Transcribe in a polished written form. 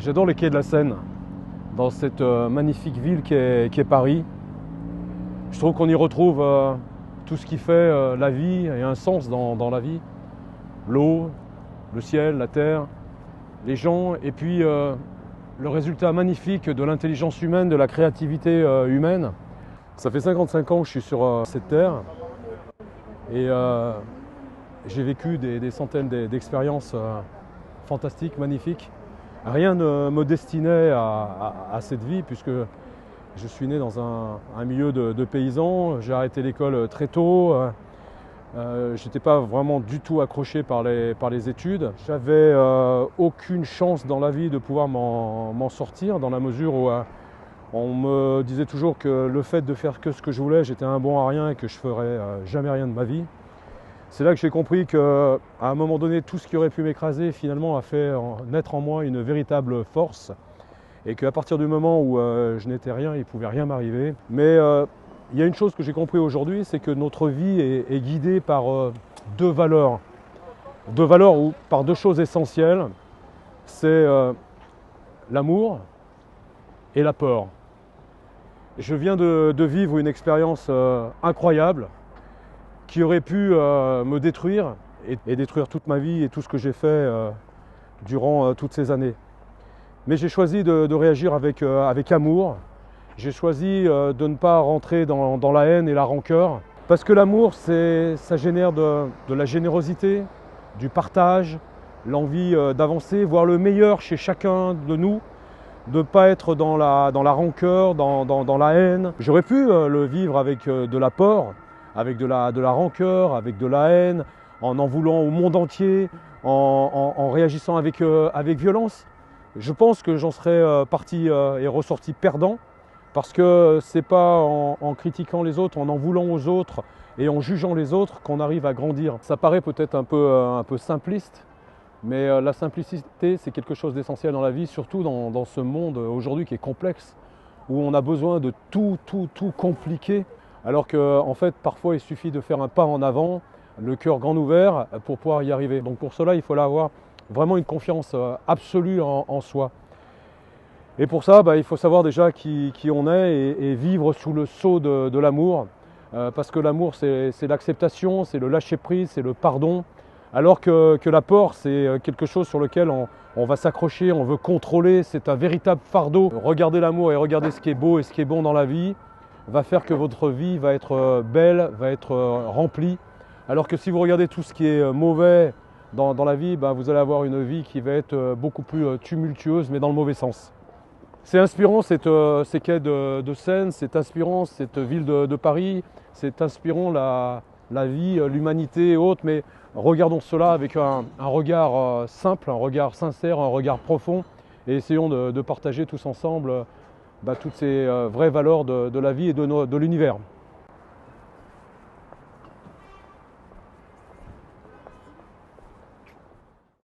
J'adore les quais de la Seine, dans cette magnifique ville qu'est Paris. Je trouve qu'on y retrouve tout ce qui fait la vie et un sens dans la vie. L'eau, le ciel, la terre, les gens, et puis le résultat magnifique de l'intelligence humaine, de la créativité humaine. Ça fait 55 ans que je suis sur cette terre et j'ai vécu des centaines d'expériences fantastiques, magnifiques. Rien ne me destinait à cette vie puisque je suis né dans un milieu de paysans. J'ai arrêté l'école très tôt. Je n'étais pas vraiment du tout accroché par les études. J'avais aucune chance dans la vie de pouvoir m'en sortir, dans la mesure où on me disait toujours que le fait de faire que ce que je voulais, j'étais un bon à rien et que je ferais jamais rien de ma vie. C'est là que j'ai compris qu'à un moment donné, tout ce qui aurait pu m'écraser, finalement, a fait naître en moi une véritable force. Et qu'à partir du moment où je n'étais rien, il ne pouvait rien m'arriver. Mais il y a une chose que j'ai compris aujourd'hui, c'est que notre vie est guidée par deux valeurs. Deux valeurs ou par deux choses essentielles. C'est l'amour et la peur. Je viens de vivre une expérience incroyable qui aurait pu me détruire et détruire toute ma vie et tout ce que j'ai fait durant toutes ces années. Mais j'ai choisi de réagir avec amour. J'ai choisi de ne pas rentrer dans la haine et la rancœur. Parce que l'amour, ça génère de la générosité, du partage, l'envie d'avancer, voir le meilleur chez chacun de nous, de ne pas être dans la rancœur, dans la haine. J'aurais pu le vivre avec de la peur, avec de la rancœur, avec de la haine, en voulant au monde entier, en réagissant avec violence. Je pense que j'en serais parti et ressorti perdant, parce que c'est pas en critiquant les autres, en voulant aux autres et en jugeant les autres qu'on arrive à grandir. Ça paraît peut-être un peu simpliste, mais la simplicité, c'est quelque chose d'essentiel dans la vie, surtout dans ce monde aujourd'hui qui est complexe, où on a besoin de tout compliquer, alors qu'en fait, parfois, il suffit de faire un pas en avant, le cœur grand ouvert, pour pouvoir y arriver. Donc pour cela, il faut avoir vraiment une confiance absolue en soi. Et pour ça, il faut savoir déjà qui on est et vivre sous le sceau de l'amour, parce que l'amour, c'est l'acceptation, c'est le lâcher-prise, c'est le pardon, alors que la peur, c'est quelque chose sur lequel on va s'accrocher, on veut contrôler, c'est un véritable fardeau. Regarder l'amour et regarder ce qui est beau et ce qui est bon dans la vie va faire que votre vie va être belle, va être remplie, alors que si vous regardez tout ce qui est mauvais dans la vie, vous allez avoir une vie qui va être beaucoup plus tumultueuse, mais dans le mauvais sens. C'est inspirant ces quais de Seine, c'est inspirant cette ville de Paris, c'est inspirant la vie, l'humanité et autres, mais regardons cela avec un regard simple, un regard sincère, un regard profond, et essayons de partager tous ensemble toutes ces vraies valeurs de la vie et de l'univers.